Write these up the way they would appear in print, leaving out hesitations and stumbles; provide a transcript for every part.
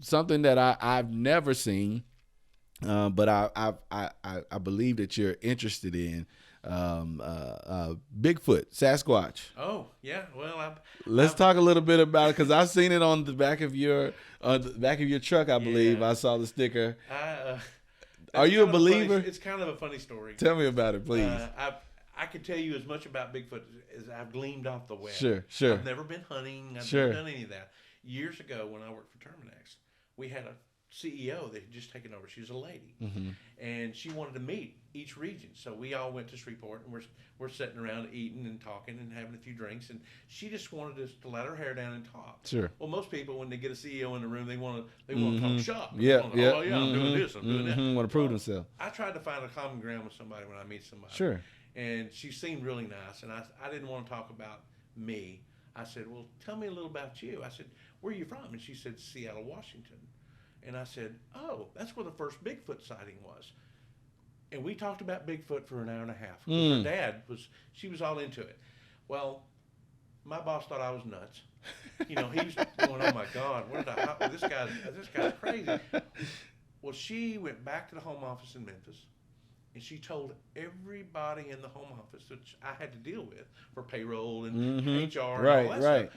something that I've never seen, but I believe that you're interested in. Bigfoot, Sasquatch. Oh yeah, well, Let's talk a little bit about it because I've seen it on the back of your truck. I believe I saw the sticker. Are you a believer? It's kind of a funny story. Tell me about it, please. I could tell you as much about Bigfoot as I've gleaned off the web. Sure. I've never been hunting. I've never done any of that. Years ago, when I worked for Terminex, we had a CEO that had just taken over. She was a lady, and she wanted to meet each region. So we all went to Shreveport, and we're sitting around eating and talking and having a few drinks. And she just wanted us to let her hair down and talk. Sure. Well, most people, when they get a CEO in the room, they want to talk shop. Yeah. I'm doing this. I'm doing that. Want to prove themselves. I tried to find a common ground with somebody when I meet somebody. Sure. And she seemed really nice, and I didn't want to talk about me. I said, well, tell me a little about you. I said, where are you from? And she said, Seattle, Washington. And I said, oh, that's where the first Bigfoot sighting was. And we talked about Bigfoot for an hour and a half. Her dad she was all into it. Well, my boss thought I was nuts. He was going, oh my God, this guy's crazy. Well, she went back to the home office in Memphis, and she told everybody in the home office, which I had to deal with for payroll and HR and all that stuff.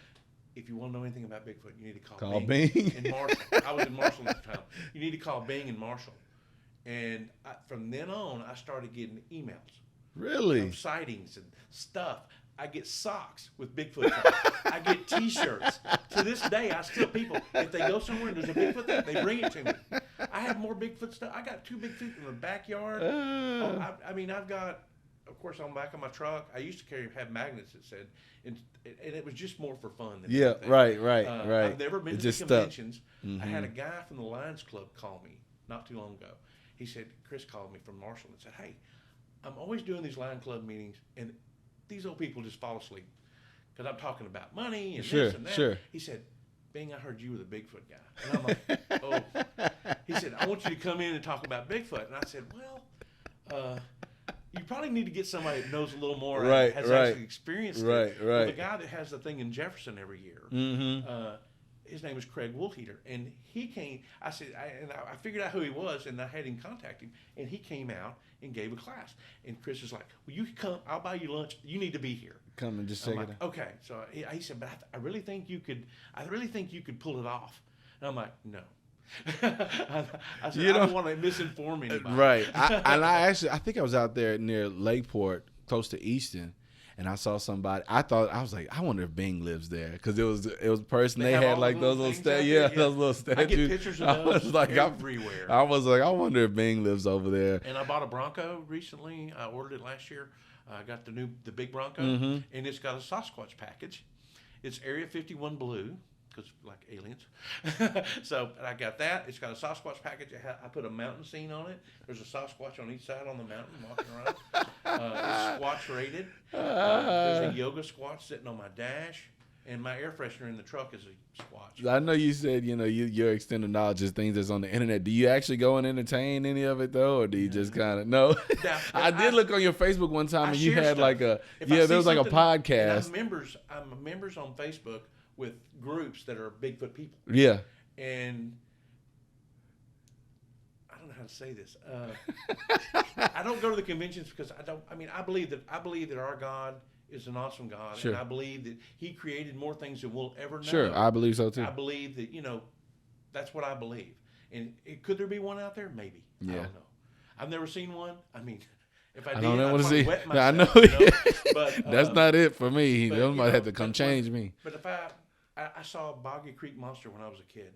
If you want to know anything about Bigfoot, you need to call Bing in Marshall. I was in Marshall at the time. You need to call Bing in Marshall. And from then on, I started getting emails. Really? Of sightings and stuff. I get socks with Bigfoot on. I get T-shirts. To this day, I still if they go somewhere and there's a Bigfoot there, they bring it to me. I have more Bigfoot stuff. I got 2 Bigfoot in the backyard. I've got, of course, on the back of my truck, I used to have magnets that said, and it was just more for fun than anything. Right. I've never been to conventions. I had a guy from the Lions Club call me not too long ago. He said, Chris called me from Marshall and said, hey, I'm always doing these Lion Club meetings, and these old people just fall asleep because I'm talking about money and this and that. Sure. He said, Bing, I heard you were the Bigfoot guy. And I'm like, oh. He said, I want you to come in and talk about Bigfoot. And I said, well, you probably need to get somebody that knows a little more and has actually experienced it. Right. Well, the guy that has the thing in Jefferson every year, his name is Craig Woolheater, and he came. I figured out who he was, and I had him contact him, and he came out and gave a class. And Chris was like, "Well, you come. I'll buy you lunch. You need to be here. Come and just check it out." Okay, so he said, "But I really think you could. I really think you could pull it off." And I'm like, "No." I said, I don't want to misinform anybody. Right. I think I was out there near Lakeport, close to Easton. And I saw somebody. I was like, I wonder if Bing lives there because it was a person. They had like those little statues. Those little statues. I get pictures of those everywhere. I was like, I wonder if Bing lives over there. And I bought a Bronco recently. I ordered it last year. I got the big Bronco, and it's got a Sasquatch package. It's Area 51 blue because like aliens. So I got that. It's got a Sasquatch package. I put a mountain scene on it. There's a Sasquatch on each side on the mountain walking around. It's Squatch rated. There's a yoga Squatch sitting on my dash, and my air freshener in the truck is a Squatch. I know you said your extended knowledge is things that's on the internet. Do you actually go and entertain any of it though, or do you just kind of no? I did look on your Facebook one time, and you had stuff. Like there was like a podcast. I'm members on Facebook with groups that are Bigfoot people. Yeah. And I don't know how to say this. I don't go to the conventions because I believe that our God is an awesome God. Sure. And I believe that he created more things than we'll ever know. Sure, I believe so too. I believe that, that's what I believe. And could there be one out there? Maybe. Yeah. I don't know. I've never seen one. If I did, I'd probably wet myself. I know. But that's not it for me. They might have to come change me. But if I saw a Boggy Creek monster when I was a kid.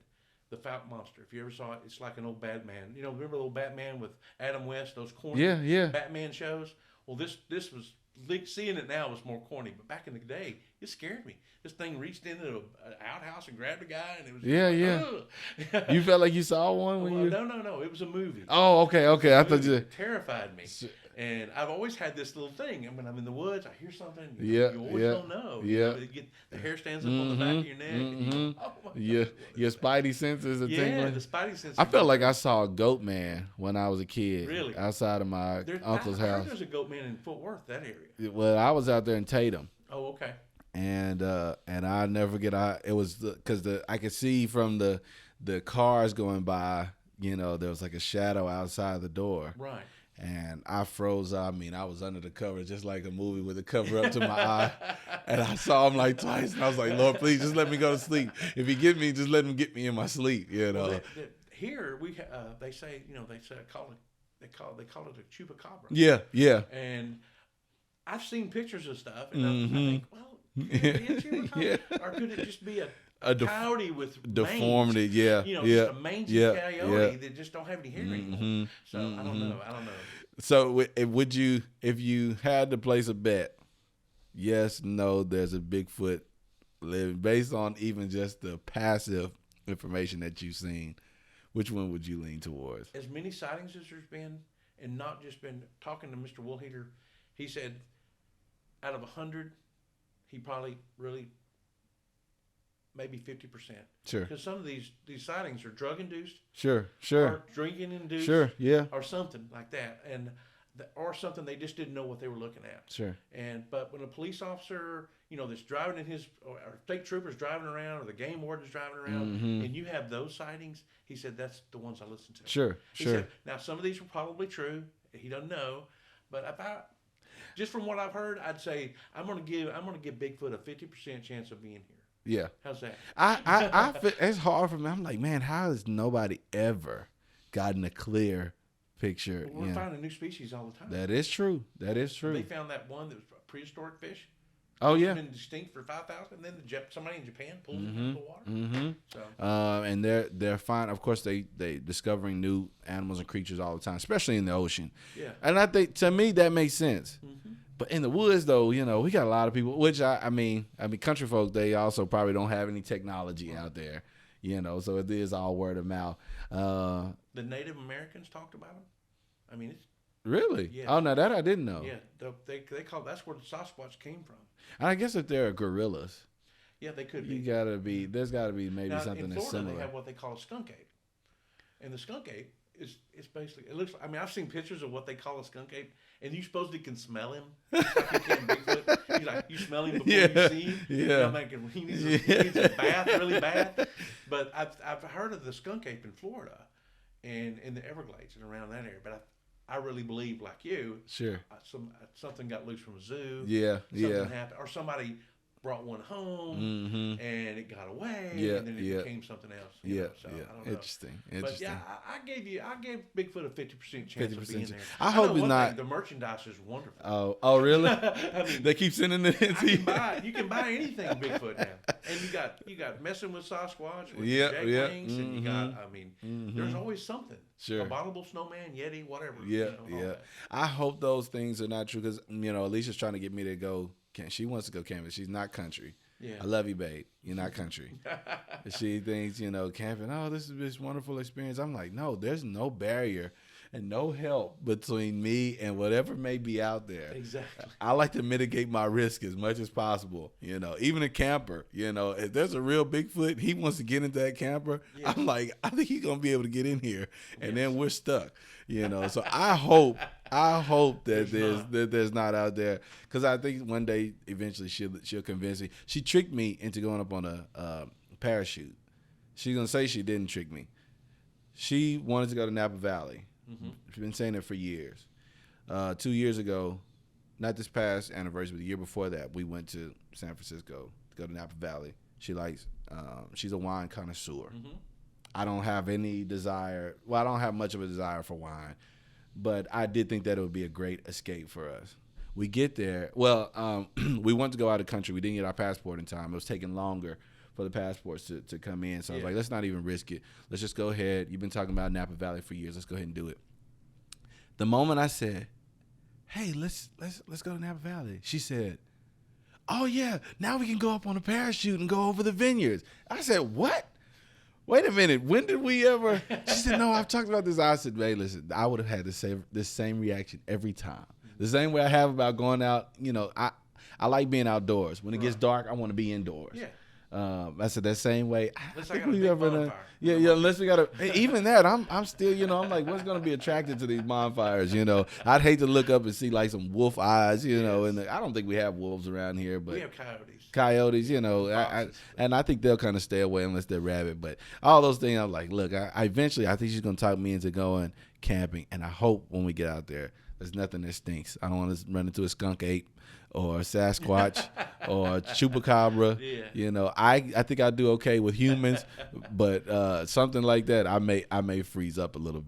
The Falcon Monster. If you ever saw it, it's like an old Batman. Remember the old Batman with Adam West, those corny Batman shows? Well, this was, seeing it now was more corny, but back in the day, it scared me. This thing reached into an outhouse and grabbed a guy, and it was Ugh. You felt like you saw one when you... No. It was a movie. Oh, okay. I thought you... It terrified me. And I've always had this little thing. And when I'm in the woods, I hear something. You always don't know. The hair stands up on the back of your neck. And you go, oh my God. Your spidey senses are tingling. Yeah, the spidey senses. I felt like I saw a goat man when I was a kid. Really? Outside of my uncle's house. There's a goat man in Fort Worth, that area. Well, I was out there in Tatum. Oh, okay. And I'll never forget. It was because I could see from the the cars going by, there was like a shadow outside the door. Right. And I froze. I mean, I was under the cover, just like a movie with the cover up to my eye. And I saw him like twice, and I was like, Lord, please just let me go to sleep. If he get me, just let him get me in my sleep. Well, here they say they call it a chupacabra. Yeah, yeah. And I've seen pictures of stuff, and I think, well, could it be a chupacabra, or could it just be a coyote with deformity? mange? Yeah, just a mangy coyote that just don't have any hair anymore. So I don't know. So if you had to place a bet, yes, no, there's a Bigfoot living, based on even just the passive information that you've seen, which one would you lean towards? As many sightings as there's been, and not just been talking to Mr. Woolheater, he said out of 100, he probably really maybe 50%. Sure. Because some of these sightings are drug induced. Sure. Or drinking induced. Sure. Yeah. Or something like that, or something they just didn't know what they were looking at. Sure. But when a police officer, that's driving in or state troopers driving around, or the game warden's driving around, and you have those sightings, he said that's the ones I listen to. Sure. He said, now some of these were probably true. He doesn't know, but just from what I've heard, I'd say I'm gonna give Bigfoot a 50% chance of being here. Yeah. How's that? I feel, it's hard for me. I'm like, man, how has nobody ever gotten a clear picture? Well, we're finding new species all the time. That is true. They found that one that was a prehistoric fish. Oh, yeah. It's been distinct for 5,000, and then somebody in Japan pulled it out of the water. Mm-hmm. So. And they're fine. Of course, they discovering new animals and creatures all the time, especially in the ocean. Yeah. And I think, to me, that makes sense. Mm-hmm. But in the woods, though, we got a lot of people, which I mean, country folk, they also probably don't have any technology out there, so it is all word of mouth. The Native Americans talked about them. I mean, it's really? Yeah. Oh, no, that I didn't know. Yeah, they call that's where the Sasquatch came from. And I guess if they're gorillas, yeah, they could be. There's got to be maybe now, something in that's Florida, similar. They have what they call a skunk ape, and the skunk ape it's basically, it looks. I mean, I've seen pictures of what they call a skunk ape, and you supposedly can smell him. Just like you can Bigfoot. You smell him before you see him. Yeah. I'm thinking he needs a bath really bad. But I've heard of the skunk ape in Florida, and in the Everglades and around that area. But I really believe, like you, Sure. Something got loose from a zoo. Yeah. Something happened, or somebody brought one home and it got away, and then it became something else. So I don't know. Interesting. But yeah, I gave Bigfoot a 50% chance of being there. I hope it's not. The merchandise is wonderful. Oh, really? I mean, they keep sending it in to you. You can buy anything Bigfoot now, and you got messing with Sasquatch with J-Wings, and you got. I mean, there's always something. Sure. Abominable snowman, Yeti, whatever. Yeah. I hope those things are not true because Alicia's trying to get me to go. She wants to go camping. She's not country. Yeah. I love you, babe. You're not country. She thinks, camping, this is this wonderful experience. I'm like, no, there's no barrier and no help between me and whatever may be out there. Exactly. I like to mitigate my risk as much as possible. Even a camper, if there's a real Bigfoot, he wants to get into that camper. Yeah. I'm like, I think he's going to be able to get in here and then we're stuck, So I hope that there's not out there, because I think one day eventually she'll convince me. She tricked me into going up on a parachute. She's gonna say she didn't trick me. She wanted to go to Napa Valley. She's been saying it for years. 2 years ago, not this past anniversary, but the year before that, we went to San Francisco to go to Napa Valley. She likes. She's a wine connoisseur. I don't have any desire. Well, I don't have much of a desire for wine. But I did think that it would be a great escape for us. We get there. Well, we wanted to go out of the country. We didn't get our passport in time. It was taking longer for the passports to come in. So I was like, let's not even risk it. Let's just go ahead. You've been talking about Napa Valley for years. Let's go ahead and do it. The moment I said, hey, let's go to Napa Valley, she said, oh, yeah, now we can go up on a parachute and go over the vineyards. I said, what? Wait a minute. When did we ever? She said, no, I've talked about this. I said, hey, listen, I would have had this same reaction every time. The same way I have about going out. I like being outdoors. When it gets dark, I want to be indoors. Yeah. I said that same way. Unless I got a big bonfire. Yeah. Unless we got even that, I'm still, I'm like, what's gonna be attracted to these bonfires? I'd hate to look up and see like some wolf eyes, and I don't think we have wolves around here, but we have coyotes. And I think they'll kind of stay away unless they're rabid. But all those things, I'm like, look, I eventually I think she's gonna talk me into going camping, and I hope when we get out there, there's nothing that stinks. I don't want to run into a skunk ape or a Sasquatch or a chupacabra. Yeah. I think I do okay with humans, but something like that, I may freeze up a little bit.